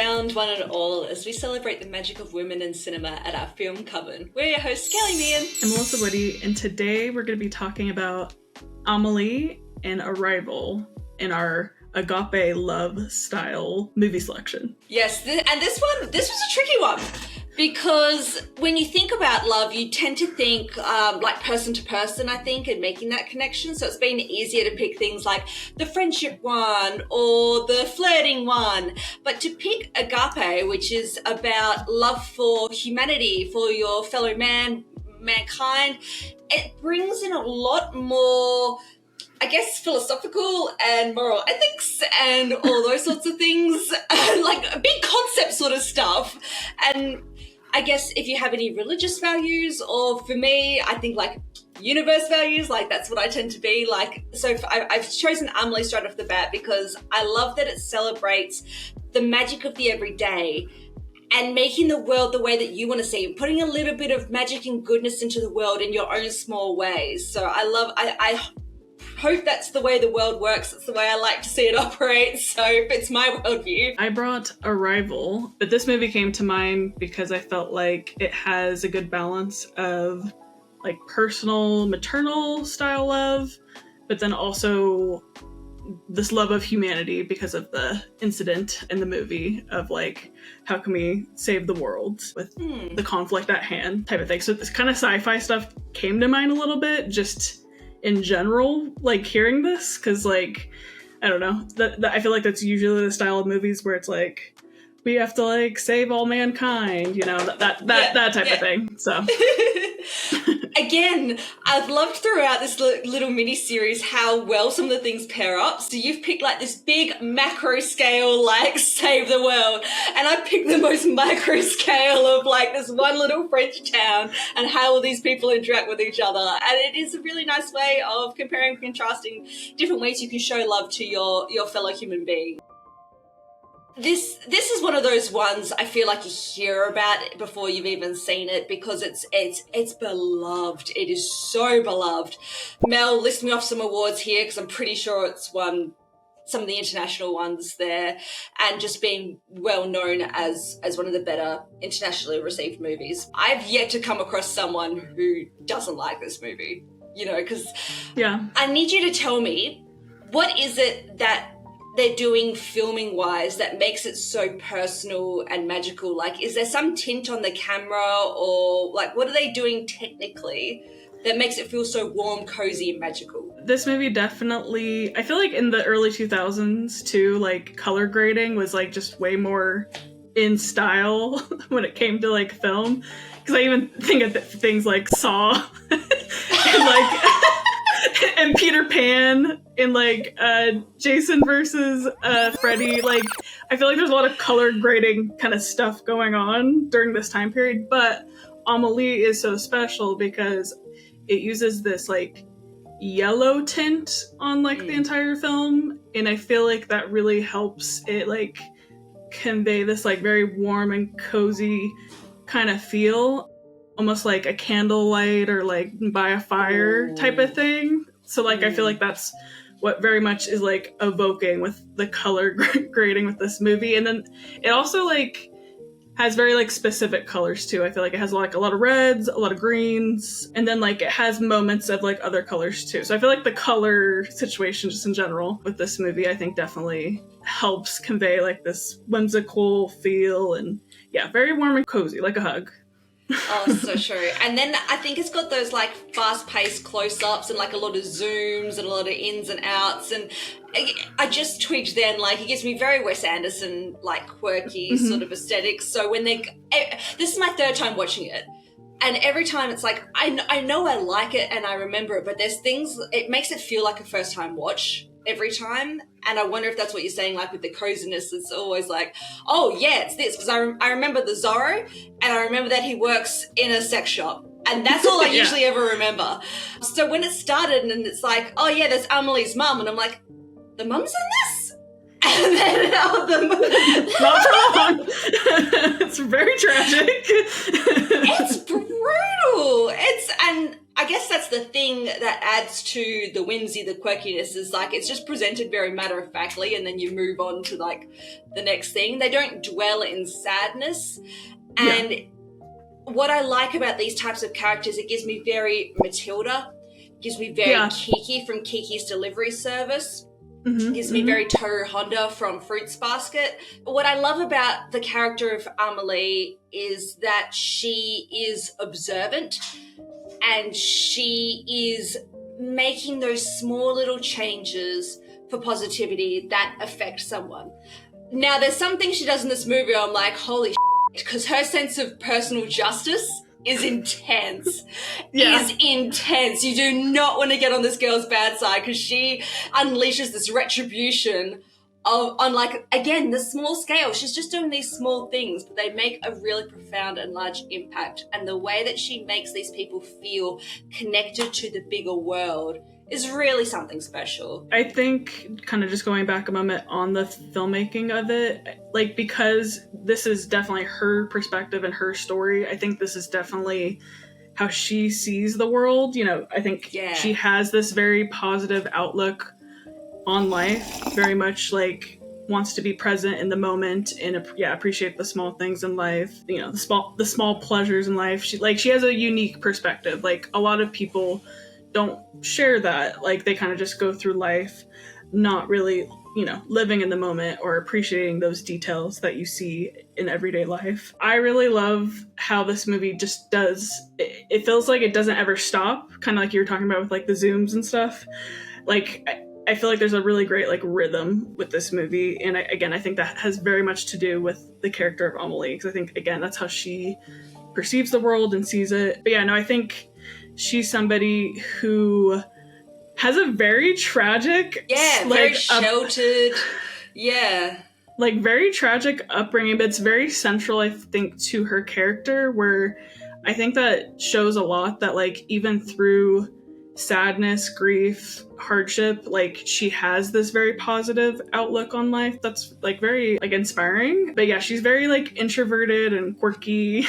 round one and all as we celebrate the magic of women in cinema at our Film Coven. We're your hosts, Kelli Mehan and Melissa Woody, and today we're going to be talking about Amélie and Arrival in our agape love style movie selection. Yes, this was a tricky one. Because when you think about love, you tend to think like person to person, I think, and making that connection. So it's been easier to pick things like the friendship one or the flirting one. But to pick agape, which is about love for humanity, for your fellow mankind, it brings in a lot more, I guess, philosophical and moral ethics and all those sorts of things, like big concept sort of stuff. And I guess if you have any religious values, or for me, I think like universe values, like that's what I tend to be like. So I've chosen Amélie straight off the bat because I love that it celebrates the magic of the everyday and making the world the way that you want to see it, putting a little bit of magic and goodness into the world in your own small ways. So I hope that's the way the world works. It's the way I like to see it operate. So it's my worldview. I brought Arrival, but this movie came to mind because I felt like it has a good balance of like personal, maternal style love, but then also this love of humanity because of the incident in the movie of like, how can we save the world with the conflict at hand type of thing. So this kind of sci-fi stuff came to mind a little bit, just in general, like hearing this, because like, I don't know, that I feel like that's usually the style of movies where it's like, we have to like save all mankind, you know, that type of thing. So again, I've loved throughout this little mini series how well some of the things pair up. So you've picked like this big macro scale, like save the world, and I picked the most micro scale of like this one little French town and how all these people interact with each other. And it is a really nice way of comparing and contrasting different ways you can show love to your fellow human being. This is one of those ones I feel like you hear about it before you've even seen it because it's beloved. It is so beloved. Mel, list me off some awards here because I'm pretty sure it's won some of the international ones there, and just being well known as one of the better internationally received movies. I've yet to come across someone who doesn't like this movie, you know, because I need you to tell me, what is it that they're doing filming wise that makes it so personal and magical? Like, is there some tint on the camera, or like what are they doing technically that makes it feel so warm, cozy, and magical? This movie definitely, I feel like in the early 2000s too, like color grading was like just way more in style when it came to like film, because I even think of things like Saw and like and Peter Pan in like Jason versus Freddy. Like, I feel like there's a lot of color grading kind of stuff going on during this time period, but Amélie is so special because it uses this like yellow tint on like the entire film, and I feel like that really helps it like convey this like very warm and cozy kind of feel, almost like a candlelight or like by a fire type of thing. So like I feel like that's what very much is like evoking with the color grading with this movie. And then it also like has very like specific colors too. I feel like it has like a lot of reds, a lot of greens, and then like it has moments of like other colors too. So I feel like the color situation just in general with this movie, I think definitely helps convey like this whimsical feel, and yeah, very warm and cozy, like a hug. Oh, so true. And then I think it's got those like fast-paced close-ups and like a lot of zooms and a lot of ins and outs. And I just twigged then, like it gives me very Wes Anderson, like quirky sort of aesthetics. So when this is my third time watching it. And every time it's like, I know I like it and I remember it, but there's things, it makes it feel like a first time watch every time. And I wonder if that's what you're saying, like with the coziness, it's always like, oh yeah, it's this. Because I remember the Zorro, and I remember that he works in a sex shop. And that's all I usually ever remember. So when it started and it's like, oh yeah, there's Amélie's mum. And I'm like, the mum's in this? And then not wrong. It's very tragic. It's brutal. And I guess that's the thing that adds to the whimsy, the quirkiness, is like it's just presented very matter-of-factly and then you move on to like the next thing. They don't dwell in sadness. And what I like about these types of characters, it gives me very Matilda, gives me very Kiki from Kiki's Delivery Service. Gives me very Toru Honda from Fruits Basket. What I love about the character of Amélie is that she is observant and she is making those small little changes for positivity that affect someone. Now, there's some things she does in this movie I'm like, holy shit, because her sense of personal justice is intense. Is intense. You do not want to get on this girl's bad side because she unleashes this retribution on like, again, the small scale. She's just doing these small things, but they make a really profound and large impact. And the way that she makes these people feel connected to the bigger world is really something special. I think, kind of just going back a moment on the filmmaking of it, like, because this is definitely her perspective and her story, I think this is definitely how she sees the world. You know, I think she has this very positive outlook on life, very much like wants to be present in the moment and appreciate the small things in life, you know, the small pleasures in life. She has a unique perspective. Like, a lot of people don't share that. Like, they kind of just go through life not really, you know, living in the moment or appreciating those details that you see in everyday life. I really love how this movie just does, it feels like it doesn't ever stop, kind of like you were talking about with like the zooms and stuff. Like, I feel like there's a really great like rhythm with this movie, and I think that has very much to do with the character of Amélie, because I think, again, that's how she perceives the world and sees it. But yeah, no, I think she's somebody who has a very tragic, very sheltered, like very tragic upbringing, but it's very central, I think, to her character, where I think that shows a lot that, like, even through sadness, grief, hardship, like, she has this very positive outlook on life that's like very like inspiring. But yeah, she's very like introverted and quirky.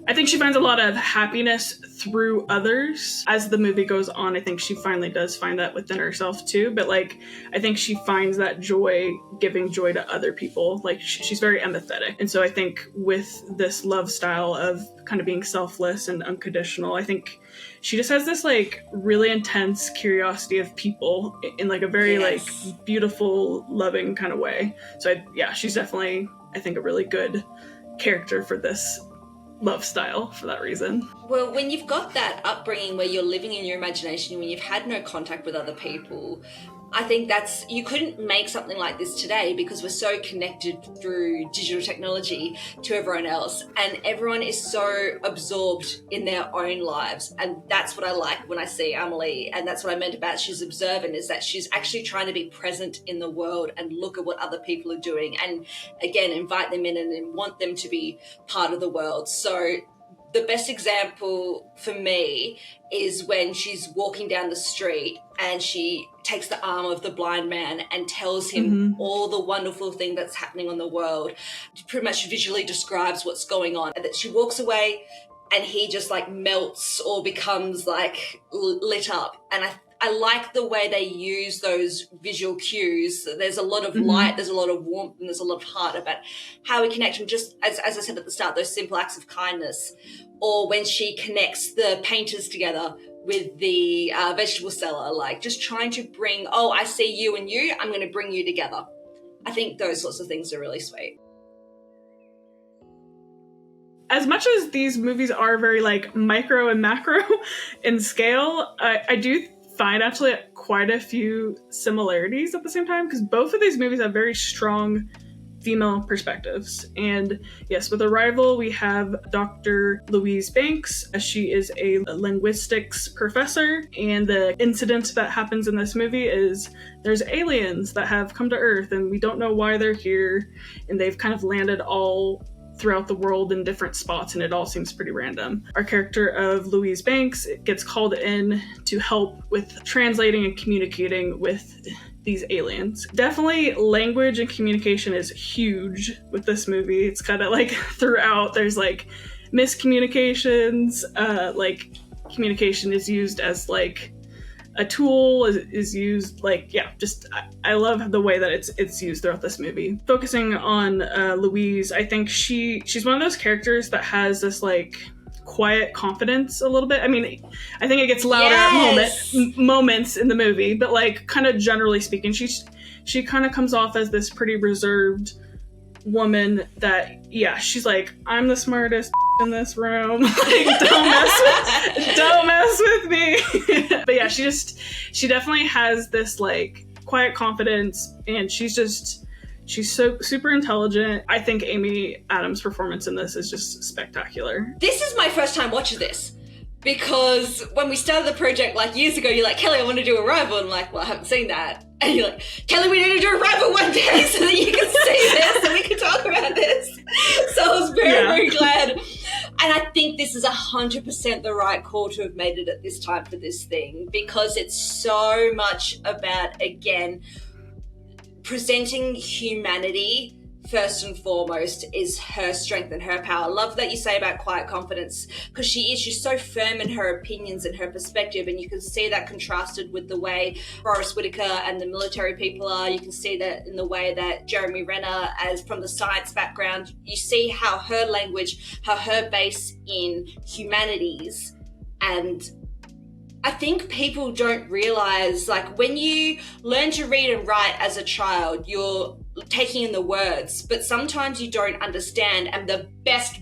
I think she finds a lot of happiness through others as the movie goes on. I think she finally does find that within herself too, but like, I think she finds that joy giving joy to other people. Like, she's very empathetic. And so I think with this love style of kind of being selfless and unconditional, I think she just has this like really intense curiosity of people in like a very like beautiful, loving kind of way. So she's definitely, I think, a really good character for this love style for that reason. Well, when you've got that upbringing where you're living in your imagination, when you've had no contact with other people, I think you couldn't make something like this today because we're so connected through digital technology to everyone else, and everyone is so absorbed in their own lives. And that's what I like when I see Amélie, and that's what I meant about she's observant, is that she's actually trying to be present in the world and look at what other people are doing, and again, invite them in and want them to be part of the world. So the best example for me is when she's walking down the street and she takes the arm of the blind man and tells him all the wonderful thing that's happening on the world. She pretty much visually describes what's going on, and that she walks away and he just like melts or becomes like lit up. And I like the way they use those visual cues. There's a lot of light, there's a lot of warmth, and there's a lot of heart about how we connect. And just as I said at the start, those simple acts of kindness, or when she connects the painters together with the vegetable seller, like just trying to bring, I see you and you, I'm going to bring you together. I think those sorts of things are really sweet. As much as these movies are very like micro and macro in scale, I do find actually quite a few similarities at the same time, because both of these movies have very strong female perspectives. And yes, with Arrival, we have Dr. Louise Banks. She is a linguistics professor, and the incident that happens in this movie is there's aliens that have come to Earth, and we don't know why they're here, and they've kind of landed all throughout the world in different spots, and it all seems pretty random. Our character of Louise Banks gets called in to help with translating and communicating with these aliens. Definitely language and communication is huge with this movie. It's kind of like throughout there's like miscommunications, like communication is used as like a tool, is used like, yeah, just I love the way that it's used throughout this movie. Focusing on Louise, I think she's one of those characters that has this like quiet confidence a little bit. I mean, I think it gets louder at moments in the movie, but like kind of generally speaking, she kind of comes off as this pretty reserved woman that, yeah, she's like, I'm the smartest in this room. Like, don't mess with me. But yeah, she definitely has this like quiet confidence, and she's so super intelligent. I think Amy Adams' performance in this is just spectacular. This is my first time watching this, because when we started the project like years ago, you're like, Kelly, I want to do Arrival. And I'm like, well, I haven't seen that. And you're like, Kelly, we need to do Arrival one day so that you can see this and we can talk about this. So I was very glad. And I think this is 100% the right call to have made it at this time for this thing, because it's so much about, again, presenting humanity first and foremost is her strength and her power. I love that you say about quiet confidence, because she's so firm in her opinions and her perspective, and you can see that contrasted with the way Forrest Whitaker and the military people are. You can see that in the way that Jeremy Renner, as from the science background, you see how her language, how her base in humanities. And I think people don't realize, like, when you learn to read and write as a child, you're taking in the words, but sometimes you don't understand. And the best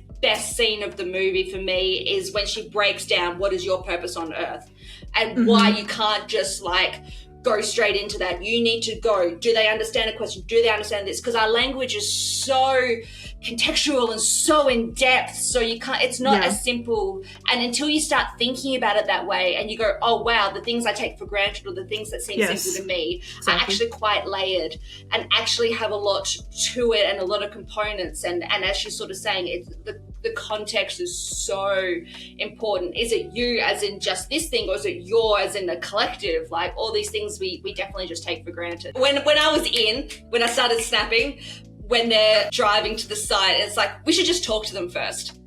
scene of the movie for me is when she breaks down what is your purpose on earth and why you can't just like go straight into that. You need to go, do they understand a question? Do they understand this? Because our language is so contextual and so in depth, so you can't, it's not as simple. And until you start thinking about it that way and you go, oh wow, the things I take for granted or the things that seem simple to me are actually quite layered and actually have a lot to it and a lot of components. And as she's sort of saying, it's the context is so important. Is it you as in just this thing, or is it your as in the collective? Like all these things we definitely just take for granted. When I started snapping, when they're driving to the site, it's like, we should just talk to them first.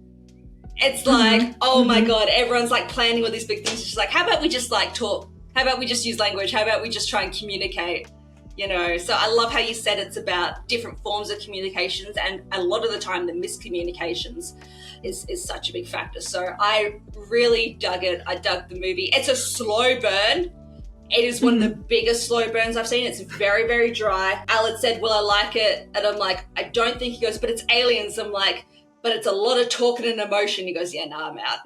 It's like, oh my God, everyone's like planning all these big things. It's just like, how about we just like talk? How about we just use language? How about we just try and communicate? You know, so I love how you said it's about different forms of communications, and a lot of the time the miscommunications is such a big factor. So I really dug it. I dug the movie. It's a slow burn. It is one of the biggest slow burns I've seen. It's very, very dry. Aled said, will I like it? And I'm like, I don't think. He goes, but it's aliens. I'm like, but it's a lot of talking and emotion. He goes, yeah, nah, I'm out.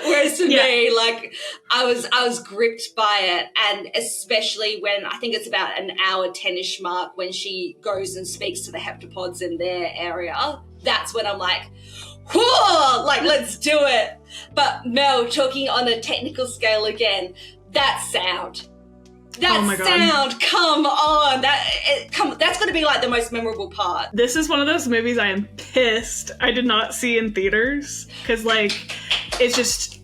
Whereas for me, like, I was gripped by it. And especially when I think it's about an hour 10-ish mark when she goes and speaks to the heptapods in their area. That's when I'm like, whoa, like, let's do it. But Mel, talking on a technical scale again, that sound, come on, that's going to be like the most memorable part. This is one of those movies I am pissed I did not see in theaters, because like, it's just,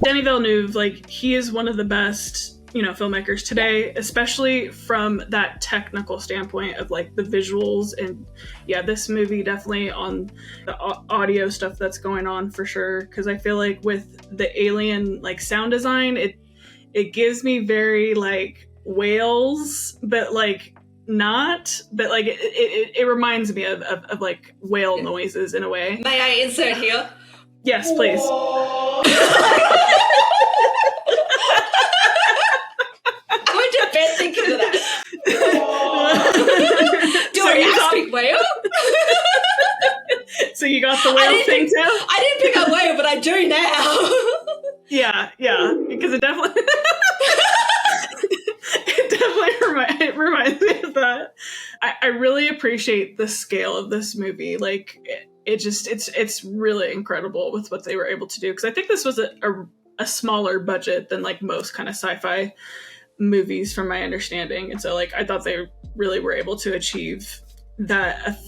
Denis Villeneuve, like, he is one of the best, you know, filmmakers today, especially from that technical standpoint of like the visuals. And yeah, this movie definitely on the audio stuff that's going on for sure, because I feel like with the Alien like sound design, it gives me very like whales, but like not, but like it reminds me of like whale noises in a way. May I insert here? Yes, please. Thinking of that. Do I speak whale? So you got the whale thing too? I didn't pick up whale, but I do now. Yeah, because it definitely it reminds me of that. I really appreciate the scale of this movie. Like it's really incredible with what they were able to do, because I think this was a smaller budget than like most kind of sci-fi movies from my understanding, and so like I thought they really were able to achieve that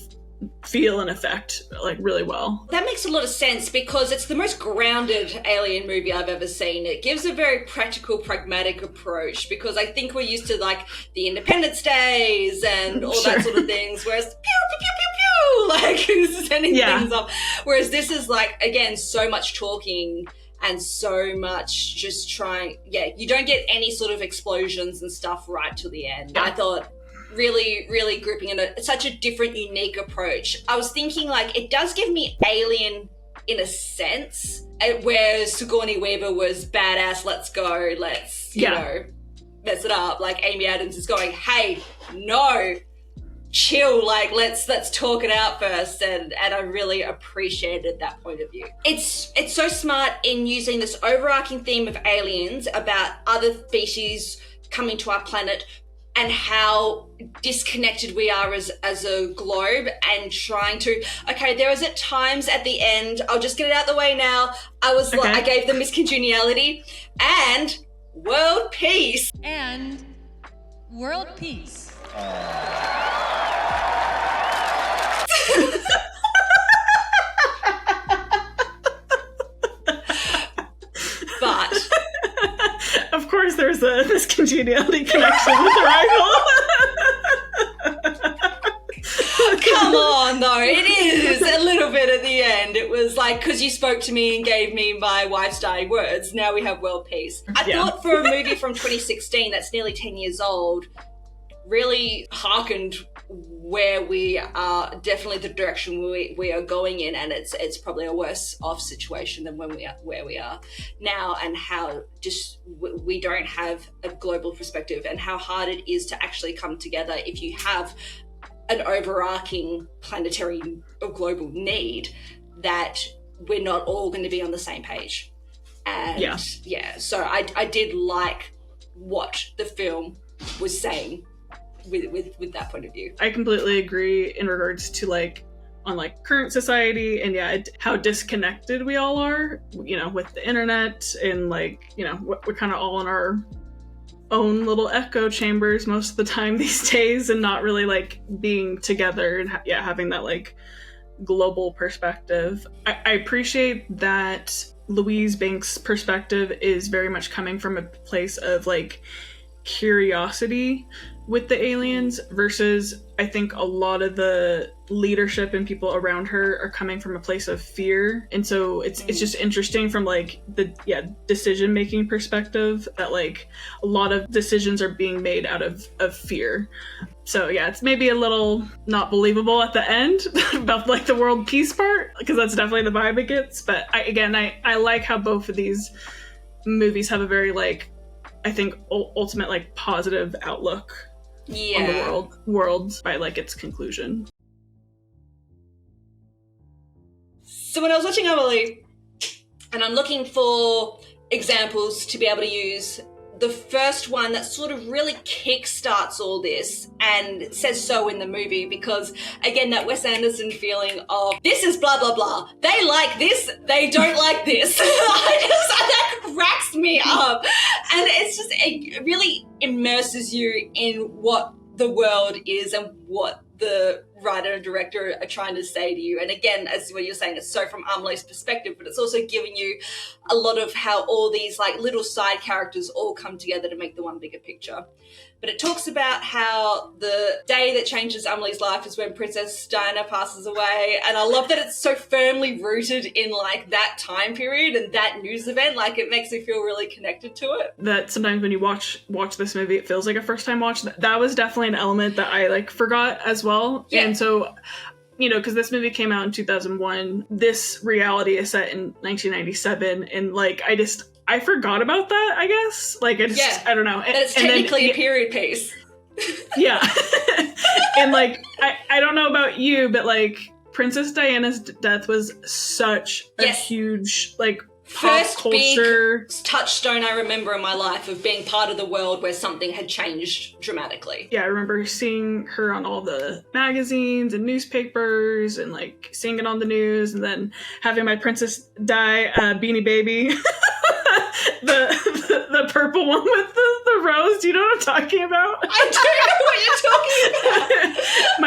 feel and effect like really well. That makes a lot of sense, because it's the most grounded alien movie I've ever seen. It gives a very practical, pragmatic approach, because I think we're used to like the Independence Days and all that sort of things, whereas pew pew pew pew pew, like sending things off. Whereas this is like, again, so much talking and so much just trying. Yeah, you don't get any sort of explosions and stuff right till the end. I thought really, really gripping, and such a different, unique approach. I was thinking like it does give me Alien in a sense, where Sigourney Weaver was badass, let's go, let's, you know, mess it up. Like Amy Adams is going, hey, no, chill, like let's talk it out first, and I really appreciated that point of view. It's so smart in using this overarching theme of aliens about other species coming to our planet and how disconnected we are as a globe, and trying to, okay, there was at times at the end, I'll just get it out the way now, I was like, I gave them miscongeniality and world peace. And world peace. But of course there's a miscongeniality connection with Arrival. Come on, though, it is a little bit at the end. It was like, because you spoke to me and gave me my wife's dying words, now we have world peace. I thought for a movie from 2016 that's nearly 10 years old, really hearkened where we are, definitely the direction we are going in, and it's probably a worse off situation than where we are now, and how just we don't have a global perspective, and how hard it is to actually come together if you have an overarching planetary or global need, that we're not all going to be on the same page. And so I did like what the film was saying with that point of view. I completely agree in regards to like on like current society, and how disconnected we all are, you know, with the internet, and like, you know, we're kind of all in our own little echo chambers most of the time these days, and not really like being together and having that like global perspective. I appreciate that Louise Banks' perspective is very much coming from a place of like curiosity with the aliens, versus I think a lot of the leadership and people around her are coming from a place of fear. And so it's just interesting from like the decision making perspective, that like a lot of decisions are being made out of fear. So it's maybe a little not believable at the end about like the world peace part, because that's definitely the vibe it gets. But I like how both of these movies have a very like, I think ultimate like positive outlook on the world by like its conclusion. So when I was watching Amélie, and I'm looking for examples to be able to use, the first one that sort of really kickstarts all this, and it says so in the movie, because again, that Wes Anderson feeling of this is blah blah blah, they like this, they don't like this. That cracks me up, and it's just, it really immerses you in what the world is and what the writer and director are trying to say to you. And again, as what you're saying, it's so from Amelie's perspective, but it's also giving you a lot of how all these like little side characters all come together to make the one bigger picture. But it talks about how the day that changes Amelie's life is when Princess Diana passes away. And I love that it's so firmly rooted in like that time period and that news event. Like, it makes me feel really connected to it. That sometimes when you watch this movie, it feels like a first time watch. That was definitely an element that I like forgot as well. Yeah. And so, you know, because this movie came out in 2001, this reality is set in 1997, and like I forgot about that, I guess. Like, I don't know. And it's technically a period piece. Yeah. And like, I don't know about you, but like, Princess Diana's death was such a huge, like, pop first culture big touchstone I remember in my life of being part of the world where something had changed dramatically. Yeah, I remember seeing her on all the magazines and newspapers, and like seeing it on the news, and then having my Princess Di Beanie Baby. the purple one with the rose. Do you know what I'm talking about? I don't know what you're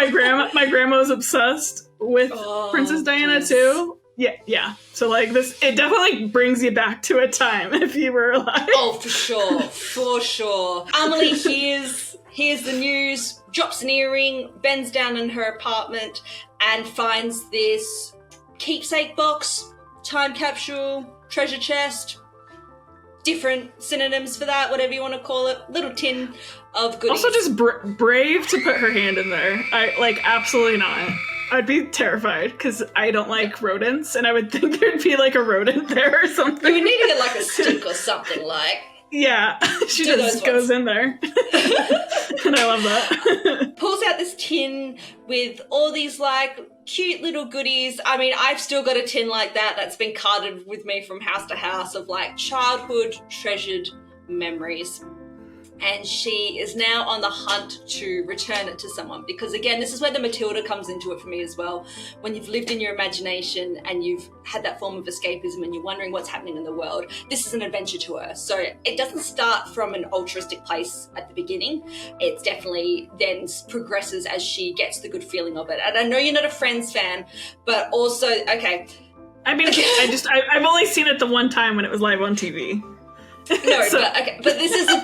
talking about. My grandma was obsessed with Princess Diana too. Yeah. So like this, it definitely brings you back to a time if you were alive. Oh, for sure. Amélie hears hears the news, drops an earring, bends down in her apartment and finds this keepsake box, time capsule, treasure chest, different synonyms for that, whatever you want to call it, little tin of goodies. Also just brave to put her hand in there. Absolutely not. I'd be terrified because I don't like rodents, and I would think there'd be like a rodent there or something. You would need to get like a stick or something like. Yeah, she just goes in there. And I love that. Pulls out this tin with all these like cute little goodies. I mean, I've still got a tin like that that's been carted with me from house to house of like childhood treasured memories. And she is now on the hunt to return it to someone. Because again, this is where the Matilda comes into it for me as well. When you've lived in your imagination and you've had that form of escapism and you're wondering what's happening in the world, this is an adventure to her. So it doesn't start from an altruistic place at the beginning. It's definitely then progresses as she gets the good feeling of it. And I know you're not a Friends fan, but also, okay. I mean, I've only seen it the one time when it was live on TV. No, but this is a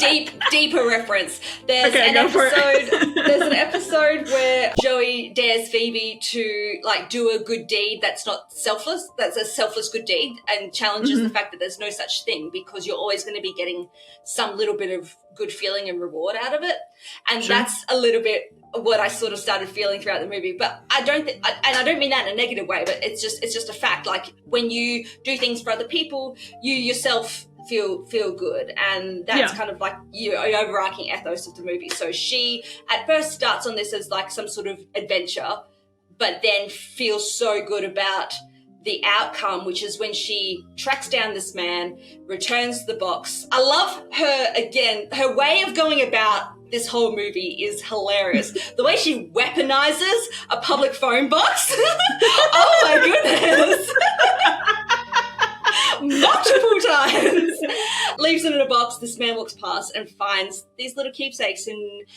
deeper reference. There's an episode where Joey dares Phoebe to like do a good deed that's not selfless. That's a selfless good deed, and challenges the fact that there's no such thing because you're always going to be getting some little bit of good feeling and reward out of it. And that's a little bit what I sort of started feeling throughout the movie. But I don't think, and I don't mean that in a negative way, but it's just a fact. Like when you do things for other people, you yourself feel good, and that's kind of like your overarching ethos of the movie. So she at first starts on this as like some sort of adventure, but then feels so good about the outcome, which is when she tracks down this man, returns the box. I love her, again, her way of going about this whole movie is hilarious. The way she weaponizes a public phone box. Oh my goodness. Multiple times. Leaves it in a box. This man walks past and finds these little keepsakes and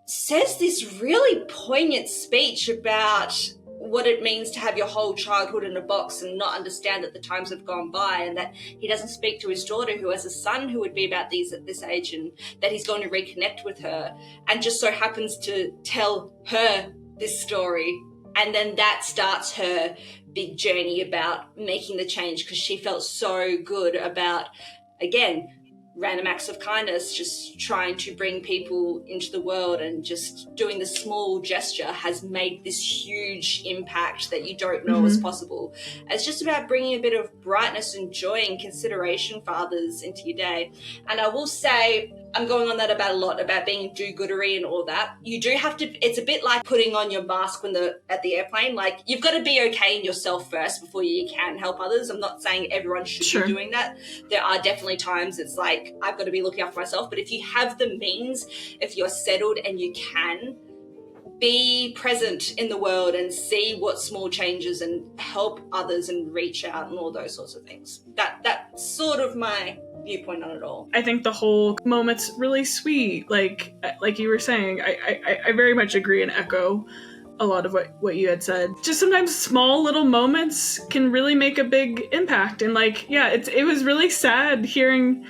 says this really poignant speech about what it means to have your whole childhood in a box and not understand that the times have gone by, and that he doesn't speak to his daughter who has a son who would be about at this age, and that he's going to reconnect with her, and just so happens to tell her this story. And then that starts her big journey about making the change, because she felt so good about, again, random acts of kindness, just trying to bring people into the world, and just doing the small gesture has made this huge impact that you don't know is possible. It's just about bringing a bit of brightness and joy and consideration for others into your day. And I will say, I'm going on that about a lot, about being do-goodery and all that. You do have to, it's a bit like putting on your mask at the airplane. Like, you've got to be okay in yourself first before you can help others. I'm not saying everyone should be doing that. There are definitely times it's like, I've got to be looking out for myself. But if you have the means, if you're settled and you can, be present in the world and see what small changes and help others and reach out and all those sorts of things. That's sort of my viewpoint on it all. I think the whole moment's really sweet. Like you were saying, I very much agree and echo a lot of what you had said. Just sometimes small little moments can really make a big impact. And like, it was really sad hearing,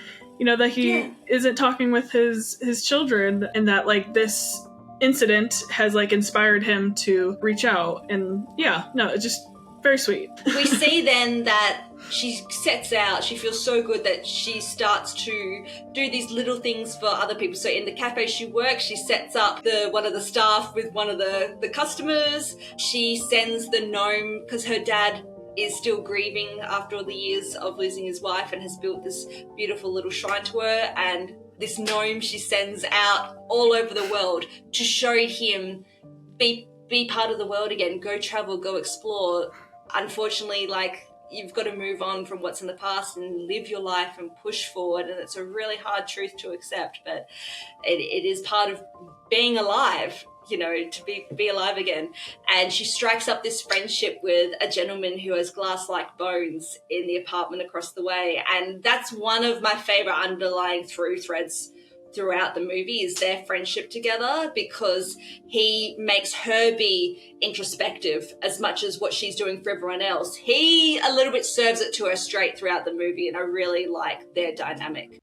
that he isn't talking with his children, and that like this incident has like inspired him to reach out. And it's just very sweet. We see then that she sets out, she feels so good that she starts to do these little things for other people. So in the cafe she works, she sets up one of the staff with one of the customers. She sends the gnome, because her dad is still grieving after all the years of losing his wife, and has built this beautiful little shrine to her. And this gnome she sends out all over the world to show him, be part of the world again, go travel, go explore. Unfortunately, like, you've got to move on from what's in the past and live your life and push forward. And it's a really hard truth to accept, but it is part of being alive, to be alive again. And she strikes up this friendship with a gentleman who has glass-like bones in the apartment across the way. And that's one of my favorite underlying through threads throughout the movie, is their friendship together, because he makes her be introspective as much as what she's doing for everyone else. He a little bit serves it to her straight throughout the movie, and I really like their dynamic.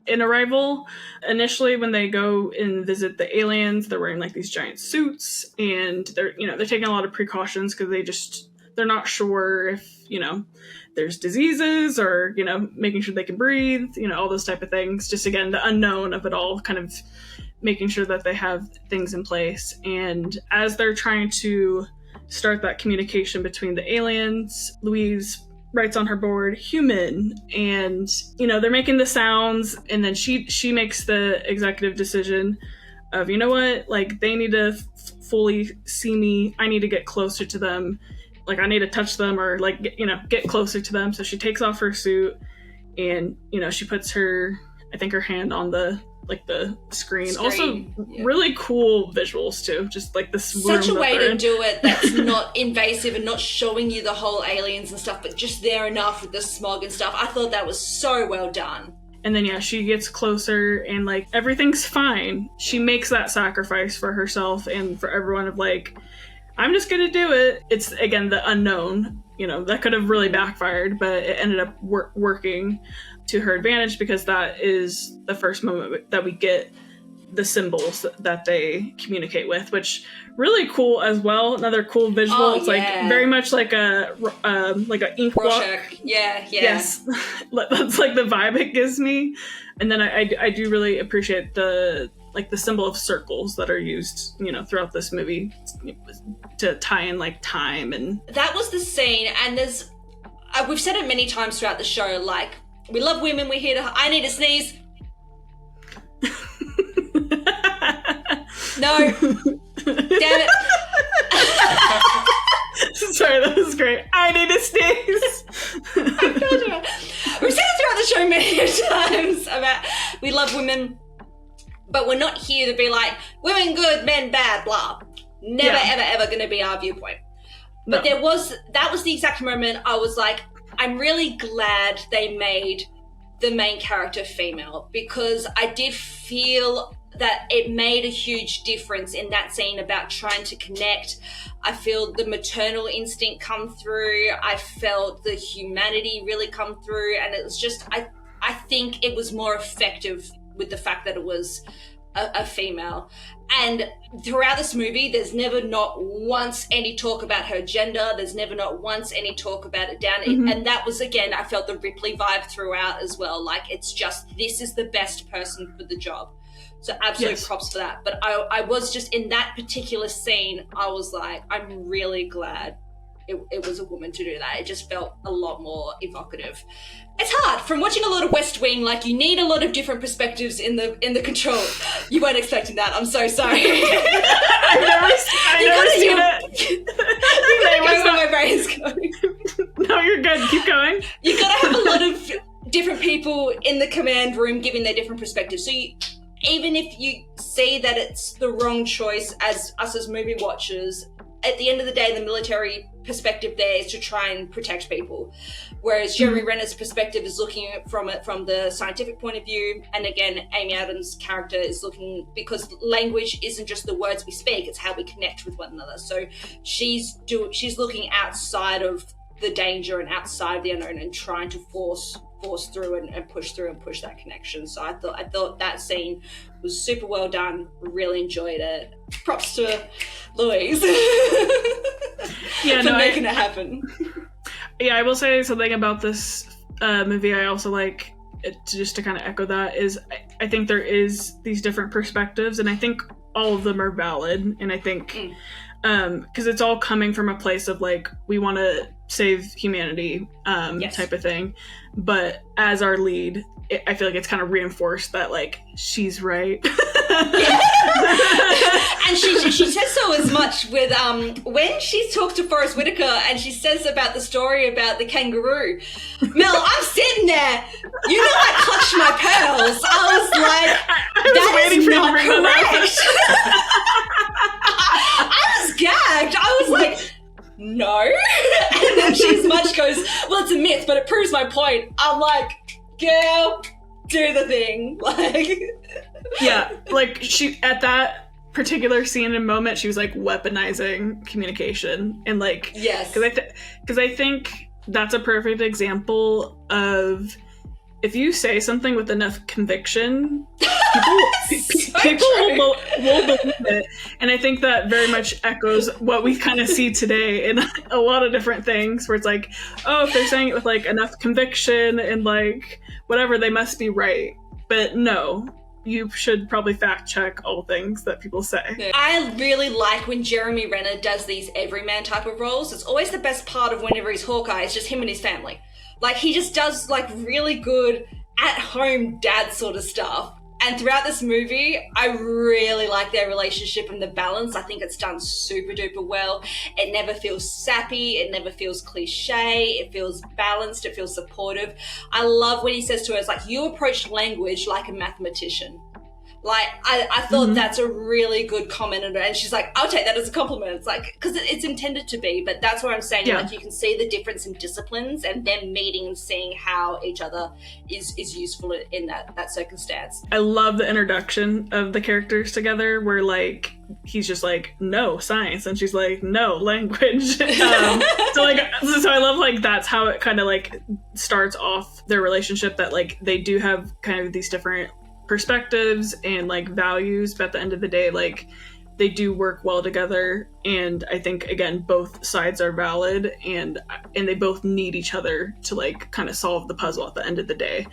in Arrival. Initially, when they go and visit the aliens, they're wearing like these giant suits, and they're taking a lot of precautions because they're not sure if there's diseases or making sure they can breathe, all those type of things. Just again, the unknown of it all, kind of making sure that they have things in place. And as they're trying to start that communication between the aliens, Louise writes on her board human, and they're making the sounds, and then she makes the executive decision of, like, they need to fully see me, I need to get closer to them, like I need to touch them, or like get closer to them. So she takes off her suit, and she puts her hand on the screen. Also, really cool visuals too. Just like this such a way to do it that's not invasive and not showing you the whole aliens and stuff, but just there enough with the smog and stuff. I thought that was so well done. And then she gets closer, and like everything's fine. She makes that sacrifice for herself and for everyone of like, I'm just gonna do it. It's again the unknown. That could have really backfired, but it ended up working to her advantage, because that is the first moment that we get the symbols that they communicate with, which really cool as well. Another cool visual. It's like very much like a ink block. Yeah. Yes, that's like the vibe it gives me. And then I do really appreciate the symbol of circles that are used throughout this movie to tie in like time. And that was the scene. And there's we've said it many times throughout the show, like, we love women, we're here to... I need to sneeze. No. Damn it. Sorry, that was great. I need to sneeze. We've said it throughout the show many times about we love women, but we're not here to be like, women good, men bad, blah. Never, ever going to be our viewpoint. But that was the exact moment I was like, I'm really glad they made the main character female, because I did feel that it made a huge difference in that scene about trying to connect. I feel the maternal instinct come through. I felt the humanity really come through. And it was just, I think it was more effective with the fact that it was a female. And throughout this movie, there's never not once any talk about her gender. There's never not once any talk about it down. Mm-hmm. And that was, again, I felt the Ripley vibe throughout as well. Like, it's just, this is the best person for the job. So absolute props for that. But I was just, in that particular scene, I was like, I'm really glad it was a woman to do that. It just felt a lot more evocative. It's hard. From watching a lot of West Wing, like, you need a lot of different perspectives in the control. You weren't expecting that. I'm so sorry. I've never seen it. You gotta go where my brain's going. No, you're good. Keep going. You gotta have a lot of different people in the command room giving their different perspectives. So even if you see that it's the wrong choice as us as movie watchers, at the end of the day, the military perspective there is to try and protect people. Whereas Jeremy Renner's perspective is looking from it from the scientific point of view. And again, Amy Adams' character is looking, because language isn't just the words we speak, it's how we connect with one another. So she's looking outside of the danger and outside the unknown and trying to force through and push through and push that connection. So I thought that scene was super well done. Really enjoyed it. Props to Louise for making it happen. Yeah, I will say something about this movie. I also like it, just to kind of echo that, is I think there is these different perspectives, and I think all of them are valid. And I think because it's all coming from a place of like, we want to save humanity type of thing. But as our lead, I feel like it's kind of reinforced that like she's right. And she says so as much with when she talks to Forrest Whitaker and she says about the story about the kangaroo. Mel, I'm sitting there. You know, I clutched my pearls. I was like, that is not correct. I was gagged. I was like, no. And then she as much goes, well, it's a myth, but it proves my point. I'm like, girl, do the thing. Like, yeah, like she, at that particular scene and moment, she was like weaponizing communication. And like, yes, because I think that's a perfect example of if you say something with enough conviction, So people true. will believe it. And I think that very much echoes what we kind of see today in a lot of different things, where it's like, oh, if they're saying it with like enough conviction and like whatever, they must be right. But no, you should probably fact check all things that people say. I really like when Jeremy Renner does these everyman type of roles. It's always the best part of whenever he's Hawkeye. It's just him and his family. Like, he just does like really good at-home dad sort of stuff. And throughout this movie, I really like their relationship and the balance. I think it's done super duper well. It never feels sappy. It never feels cliche. It feels balanced. It feels supportive. I love when he says to her, it's like, you approach language like a mathematician. Like, I thought that's a really good comment. And she's like, I'll take that as a compliment. It's like, because it's intended to be, but that's what I'm saying. Yeah. Like, you can see the difference in disciplines and them meeting and seeing how each other is useful in that circumstance. I love the introduction of the characters together, where like he's just like, no science, and she's like, no language. So I love like that's how it kind of like starts off their relationship, that like they do have kind of these different perspectives and like values, but at the end of the day, like they do work well together. And I think, again, both sides are valid, and they both need each other to like kind of solve the puzzle at the end of the day,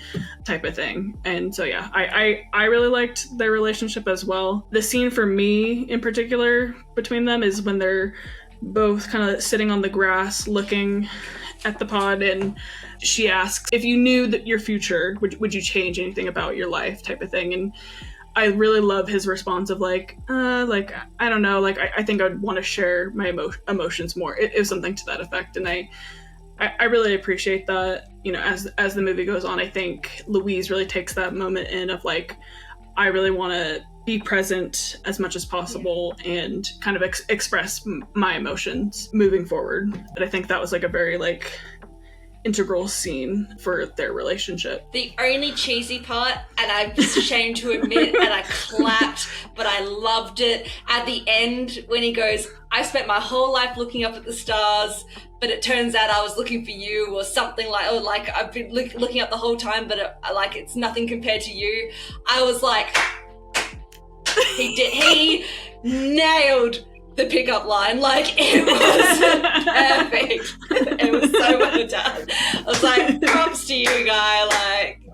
type of thing. And so yeah, I really liked their relationship as well. The scene for me in particular between them is when they're both kind of sitting on the grass looking at the pod, and she asks, if you knew that your future, would you change anything about your life, type of thing. And I really love his response of like I don't know, like I think I'd want to share my emotions more. It was something to that effect. And I really appreciate that. You know, as the movie goes on, I think Louise really takes that moment in of like, I really want to be present as much as possible and kind of express my emotions moving forward. But I think that was like a very like integral scene for their relationship. The only cheesy part, and I'm ashamed to admit, and I clapped, but I loved it, at the end when he goes, I spent my whole life looking up at the stars, but it turns out I was looking for you, or something like, or like I've been looking up the whole time, but it's nothing compared to you. I was like, he nailed the pickup line. Like, it was perfect. It was so well done. I was like, props to you, guy.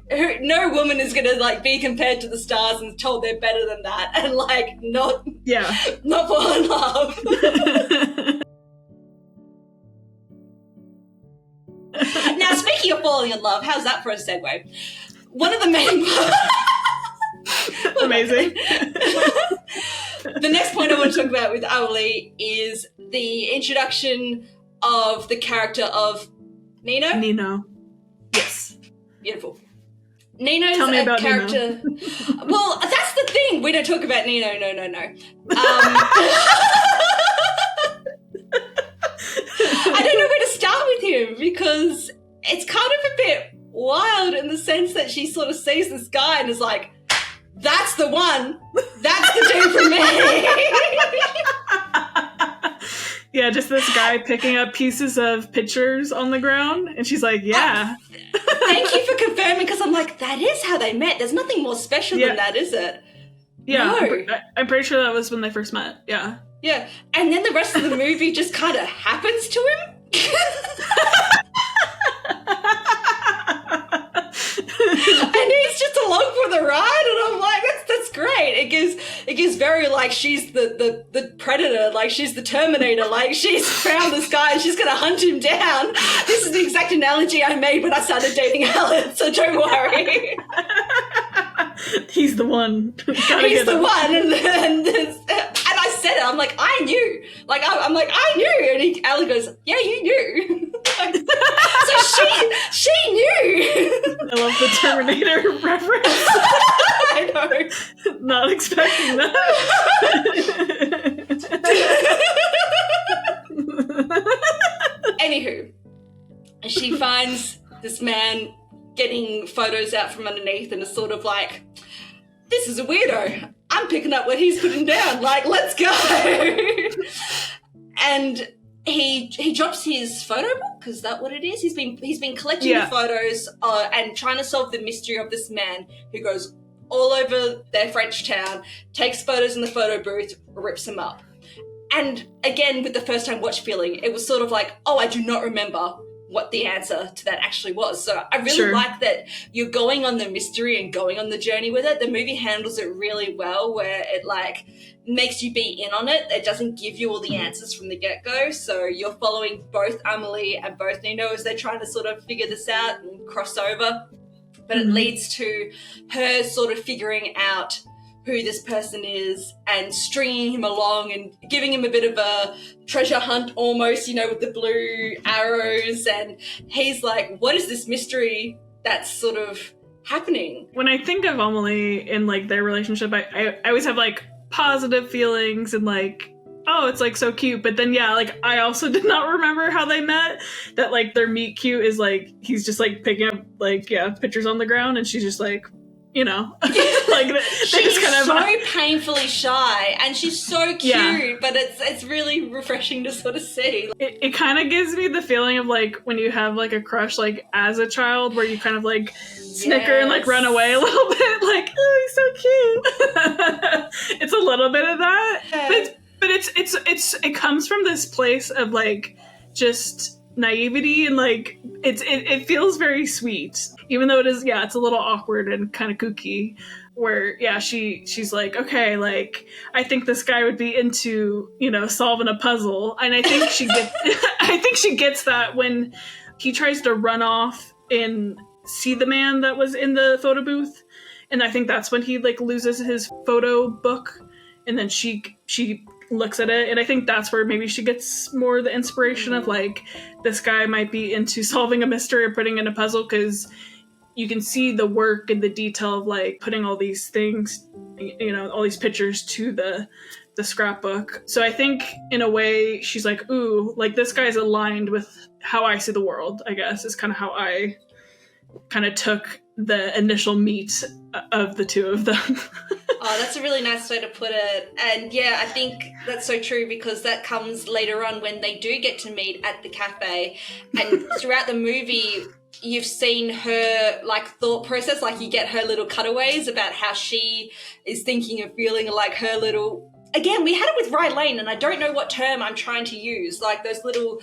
Like, no woman is gonna like be compared to the stars and told they're better than that, and like not fall in love. Now, speaking of falling in love, how's that for a segue? One of the main amazing. The next point I want to talk about with Amélie is the introduction of the character of Nino. Yes. Beautiful. Nino's Tell me a about character. Nino. Well, that's the thing. We don't talk about Nino. No. I don't know where to start with him, because it's kind of a bit wild in the sense that she sort of sees this guy and is like, that's the one. That's the dude for me. Yeah, just this guy picking up pieces of pictures on the ground, and she's like, yeah. Thank you for confirming, because I'm like, that is how they met. There's nothing more special than that, is it? Yeah, No. I'm pretty sure that was when they first met. Yeah. Yeah, and then the rest of the movie just kind of happens to him. And he's just along for the ride, and I'm like, that's great. It gives very like she's the predator, like she's the Terminator, like she's found this guy and she's gonna hunt him down. This is the exact analogy I made when I started dating Alan, so don't worry. He's the one. He's the one, and I said it. I'm like, I knew. Like I'm like, I knew, and Alan goes, yeah, you knew. So she knew. I love the Terminator reference. I know. Not expecting that. Anywho, she finds this man getting photos out from underneath and is sort of like, this is a weirdo. I'm picking up what he's putting down. Like, let's go. And he drops his photo book. Is that what it is? He's been collecting the photos and trying to solve the mystery of this man who goes all over their French town, takes photos in the photo booth, rips them up. And again, with the first time watch feeling, it was sort of like, oh, I do not remember what the answer to that actually was. So I really like that you're going on the mystery and going on the journey with it. The movie handles it really well, where it like makes you be in on it. It doesn't give you all the answers from the get-go. So you're following both Amélie and both Nino as they're trying to sort of figure this out and cross over. But it leads to her sort of figuring out who this person is and stringing him along and giving him a bit of a treasure hunt almost, you know, with the blue arrows. And he's like, what is this mystery that's sort of happening? When I think of Amélie and like their relationship, I always have like positive feelings and like, oh, it's like so cute. But then, yeah, like I also did not remember how they met. That like their meet cute is like, he's just like picking up like, pictures on the ground and she's just like, you know, like she's kind of so painfully shy and she's so cute, but it's really refreshing to sort of see. It kind of gives me the feeling of like when you have like a crush like as a child where you kind of like snicker and like run away a little bit, like, oh, he's so cute. It's a little bit of that, but it comes from this place of like just naivety and like it feels very sweet, even though it is it's a little awkward and kind of kooky, where she's like, okay, like I think this guy would be into, you know, solving a puzzle. And I think she gets that when he tries to run off and see the man that was in the photo booth, and I think that's when he like loses his photo book, and then she looks at it, and I think that's where maybe she gets more the inspiration of like, this guy might be into solving a mystery or putting in a puzzle, because you can see the work and the detail of like putting all these things, you know, all these pictures to the scrapbook. So I think in a way she's like, ooh, like this guy's aligned with how I see the world, I guess, is kind of how I kind of took the initial meet of the two of them. Oh, that's a really nice way to put it. And yeah, I think that's so true, because that comes later on when they do get to meet at the cafe. And throughout the movie, you've seen her like thought process, like you get her little cutaways about how she is thinking and feeling, like her little... Again, we had it with Rye Lane, and I don't know what term I'm trying to use, like those little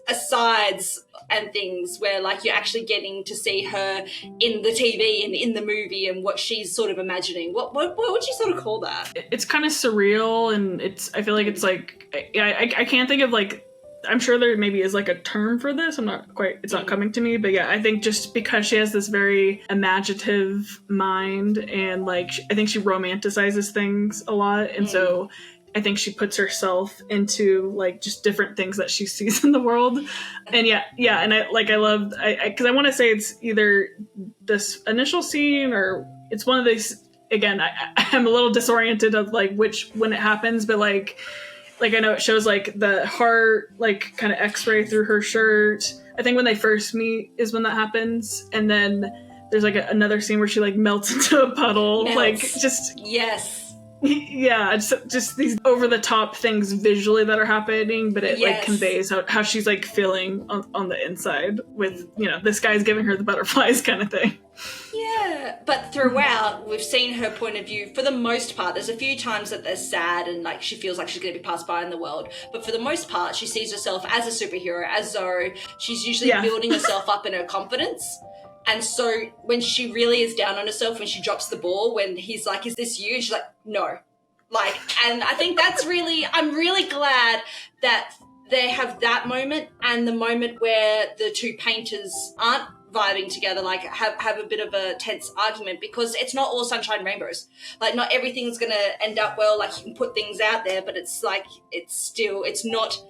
asides and things where like you're actually getting to see her in the TV and in the movie and what she's sort of imagining. What would you sort of call that? It's kind of surreal, and I feel like it's like, I can't think of like, I'm sure there maybe is like a term for this. It's not coming to me, but yeah, I think just because she has this very imaginative mind, and like, I think she romanticizes things a lot. And so I think she puts herself into like just different things that she sees in the world. And and I love, because I want to say it's either this initial scene or it's one of these, again, I'm a little disoriented of like when it happens, but like I know it shows like the heart, like kind of x-ray through her shirt. I think when they first meet is when that happens. And then there's like another scene where she like melts into a puddle. Like just... Yes. Yeah, just these over-the-top things visually that are happening, but it like conveys how she's like feeling on the inside with, you know, this guy's giving her the butterflies kind of thing. Yeah, but throughout, we've seen her point of view for the most part. There's a few times that they're sad and like she feels like she's going to be passed by in the world. But for the most part, she sees herself as a superhero, as Zorro. She's usually building herself up in her confidence. And so when she really is down on herself, when she drops the ball, when he's like, is this you? And she's like, no. Like, and I think that's really, I'm really glad that they have that moment and the moment where the two painters aren't vibing together, like have a bit of a tense argument, because it's not all sunshine and rainbows. Like, not everything's going to end up well. Like, you can put things out there, but it's like, it's not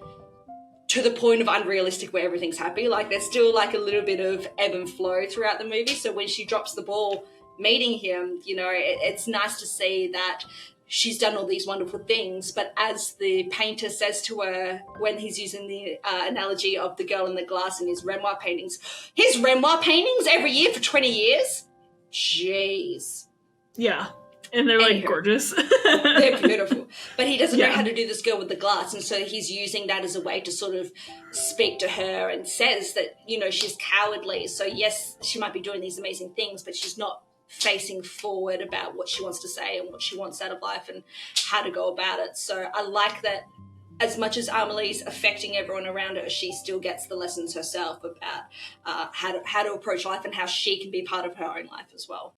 to the point of unrealistic where everything's happy. Like, there's still like a little bit of ebb and flow throughout the movie. So when she drops the ball meeting him, you know, it's nice to see that she's done all these wonderful things. But as the painter says to her when he's using the analogy of the girl in the glass and his Renoir paintings every year for 20 years? Jeez. Yeah. And they're like Anywho. gorgeous. They're beautiful. But he doesn't know Yeah. how to do this girl with the glass. And so he's using that as a way to sort of speak to her, and says that, you know, she's cowardly. So yes, she might be doing these amazing things, but she's not facing forward about what she wants to say and what she wants out of life and how to go about it. So I like that as much as Amelie's affecting everyone around her, she still gets the lessons herself about how to approach life and how she can be part of her own life as well.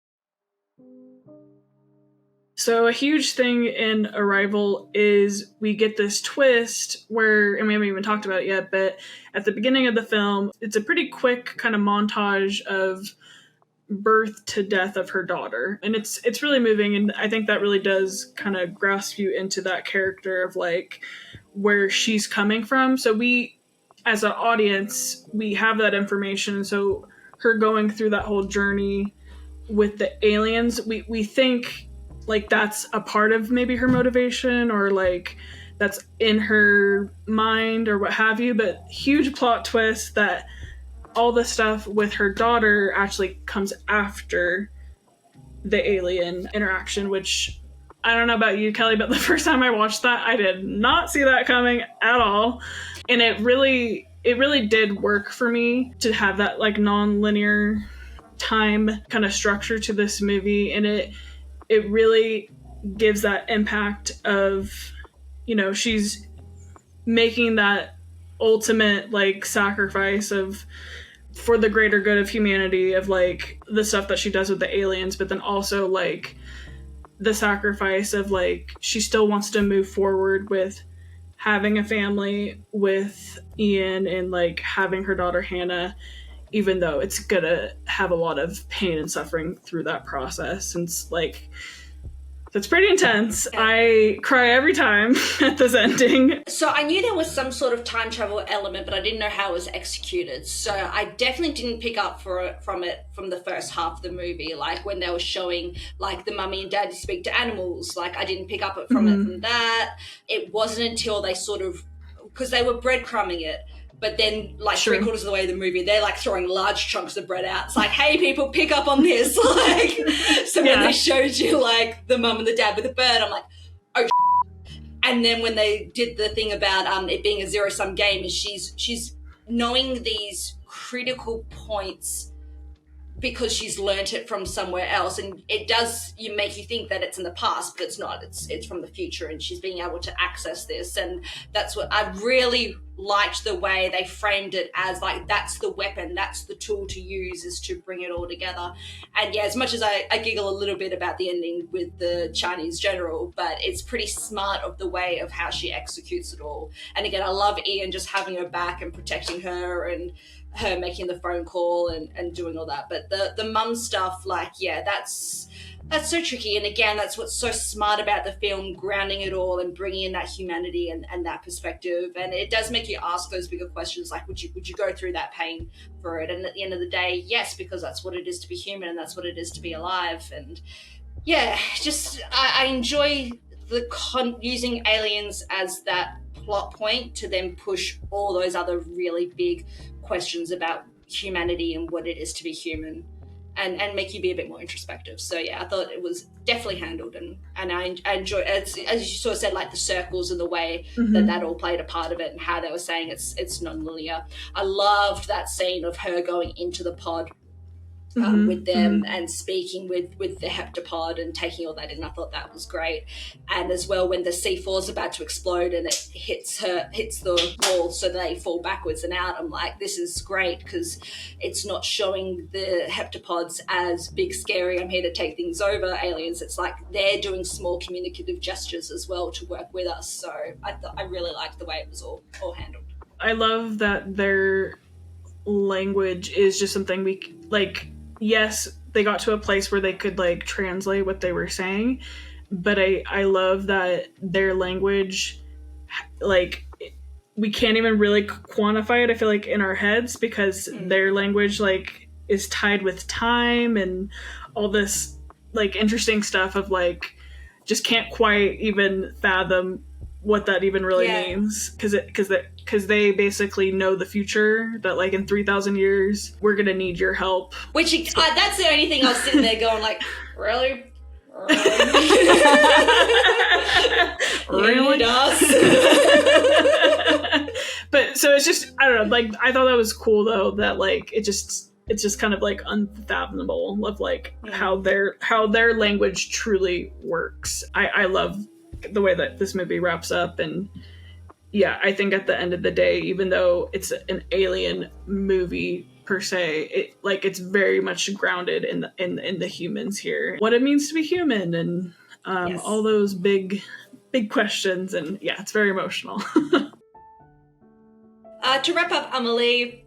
So a huge thing in Arrival is we get this twist where, and we haven't even talked about it yet, but at the beginning of the film, it's a pretty quick kind of montage of birth to death of her daughter. And it's really moving, and I think that really does kind of grasp you into that character of like where she's coming from. So we, as an audience, we have that information. So her going through that whole journey with the aliens, we think like that's a part of maybe her motivation, or like that's in her mind or what have you. But huge plot twist that all the stuff with her daughter actually comes after the alien interaction, which I don't know about you, Kelly, but the first time I watched that, I did not see that coming at all. And it really did work for me to have that like non-linear time kind of structure to this movie. And it really gives that impact of, you know, she's making that ultimate like sacrifice of for the greater good of humanity, of like the stuff that she does with the aliens, but then also like the sacrifice of like she still wants to move forward with having a family with Ian and like having her daughter Hannah, even though it's gonna have a lot of pain and suffering through that process. And it's like, it's pretty intense. I cry every time at this ending. So I knew there was some sort of time travel element, but I didn't know how it was executed. So I definitely didn't pick up from the first half of the movie. Like when they were showing like the mummy and daddy speak to animals, like I didn't pick up it from that. It wasn't until they sort of, because they were breadcrumbing it. But then, like, Sure. 3/4 of the way of the movie, they're, like, throwing large chunks of bread out. It's like, hey, people, pick up on this. Like, so when they showed you, like, the mum and the dad with the bird, I'm like, oh, And then when they did the thing about it being a zero-sum game, is she's knowing these critical points because she's learnt it from somewhere else, and it does make you think that it's in the past, but it's not. It's from the future, and she's being able to access this, and that's what I really liked, the way they framed it as like that's the weapon, that's the tool to use, is to bring it all together. And yeah, as much as I giggle a little bit about the ending with the Chinese general, but it's pretty smart of the way of how she executes it all. And again, I love Ian just having her back and protecting her, and her making the phone call and doing all that. But the mum stuff, like, yeah, that's so tricky. And again, that's what's so smart about the film, grounding it all and bringing in that humanity and that perspective. And it does make you ask those bigger questions, like, would you go through that pain for it? And at the end of the day, yes, because that's what it is to be human, and that's what it is to be alive. And yeah, just I enjoy using aliens as that plot point to then push all those other really big questions about humanity and what it is to be human, and make you be a bit more introspective. So yeah, I thought it was definitely handled, and I enjoy it. As you sort of said, like the circles and the way that all played a part of it, and how they were saying it's non-linear. I loved that scene of her going into the pod with them and speaking with the heptapod and taking all that in. I thought that was great. And as well, when the C4 is about to explode and it hits the wall so they fall backwards and out, I'm like, this is great, because it's not showing the heptapods as big, scary, I'm here to take things over aliens. It's like they're doing small communicative gestures as well to work with us. So I really liked the way it was all handled. I love that their language is just something we like. Yes, they got to a place where they could like translate what they were saying, but I love that their language, like, we can't even really quantify it, I feel like, in our heads, because their language like is tied with time and all this like interesting stuff of like just can't quite even fathom what that even really means, because they basically know the future, that like in 3,000 years we're gonna need your help. Which that's the only thing I was sitting there going like, really Really? Does. But so it's just, I don't know, like I thought that was cool though, that like it's just kind of like unfathomable of like how their language truly works. I love the way that this movie wraps up, and yeah, I think at the end of the day, even though it's an alien movie per se, it's very much grounded in the humans here, what it means to be human, and all those big questions, and yeah, it's very emotional. To wrap up Amélie,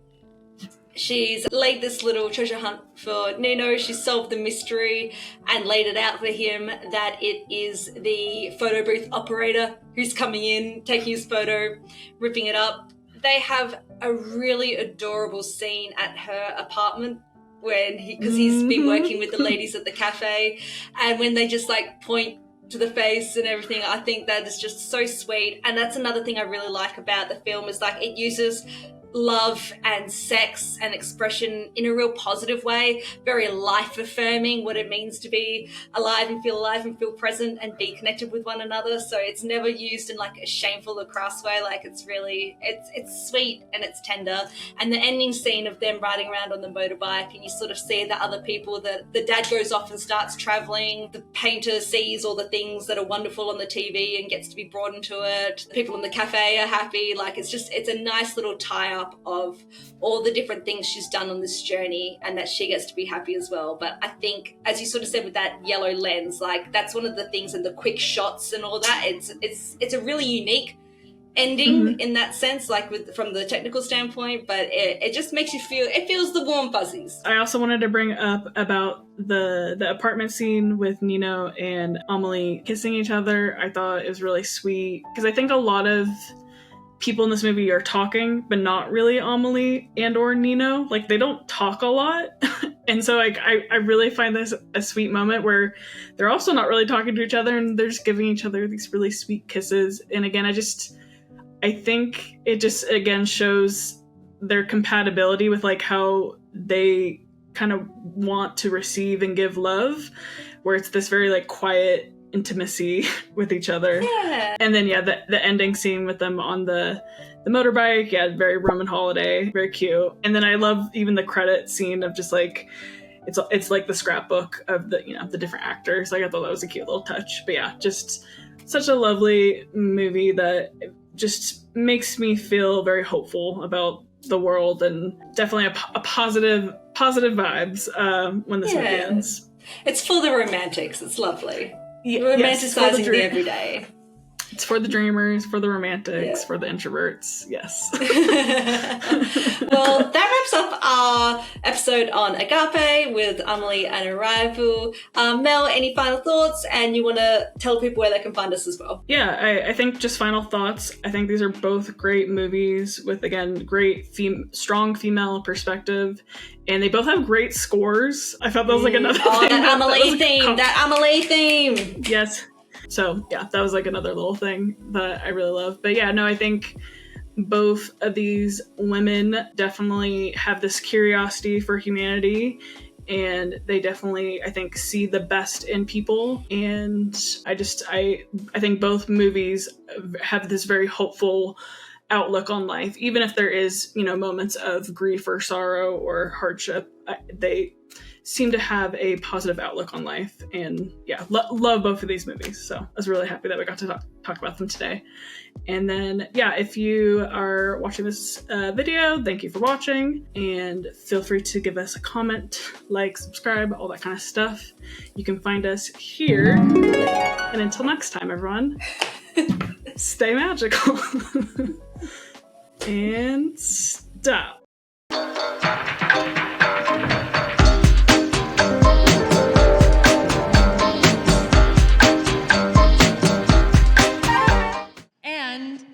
she's laid this little treasure hunt for Nino. She solved the mystery and laid it out for him that it is the photo booth operator who's coming in, taking his photo, ripping it up. They have a really adorable scene at her apartment because he's been working with the ladies at the cafe, and when they just like point to the face and everything, I think that is just so sweet. And that's another thing I really like about the film, is like it uses love and sex and expression in a real positive way, very life affirming what it means to be alive and feel present and be connected with one another. So it's never used in like a shameful or crass way. Like it's really, it's sweet and it's tender. And the ending scene of them riding around on the motorbike, and you sort of see the other people, that the dad goes off and starts traveling, the painter sees all the things that are wonderful on the TV and gets to be brought into it, the people in the cafe are happy. Like it's a nice little tie-up of all the different things she's done on this journey, and that she gets to be happy as well. But I think, as you sort of said with that yellow lens, like that's one of the things, and the quick shots and all that, it's a really unique ending in that sense, like from the technical standpoint, but it just makes you feels the warm fuzzies. I also wanted to bring up about the apartment scene with Nino and Amélie kissing each other. I thought it was really sweet, because I think a lot of people in this movie are talking, but not really Amélie and or Nino. Like they don't talk a lot. And so like I really find this a sweet moment where they're also not really talking to each other, and they're just giving each other these really sweet kisses. And again, I think it just again shows their compatibility with like how they kind of want to receive and give love, where it's this very like quiet intimacy with each other. Yeah. And then the ending scene with them on the motorbike, very Roman holiday, very cute. And then I love even the credit scene of just like it's like the scrapbook of the different actors. Like I thought that was a cute little touch. But yeah, just such a lovely movie that just makes me feel very hopeful about the world, and definitely a positive vibes when this movie ends. It's for the romantics. It's lovely. Yes, romanticizing the everyday. It's for the dreamers, for the romantics, for the introverts. Yes. Well, that wraps up our episode on Agape with Amélie and Arrival. Mel, any final thoughts? And you want to tell people where they can find us as well? Yeah, I think just final thoughts. I think these are both great movies with, again, great strong female perspective. And they both have great scores. I thought that was like another thing. That Amélie theme. Yes. So yeah, that was like another little thing that I really love. But yeah, no, I think both of these women definitely have this curiosity for humanity, and they definitely, I think, see the best in people. And I think both movies have this very hopeful outlook on life, even if there is, moments of grief or sorrow or hardship. They seem to have a positive outlook on life, and yeah, love both of these movies. So I was really happy that we got to talk about them today. And then yeah, if you are watching this video, thank you for watching, and feel free to give us a comment, like, subscribe, all that kind of stuff. You can find us here, and until next time, everyone, stay magical. And stop. And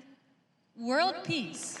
world peace.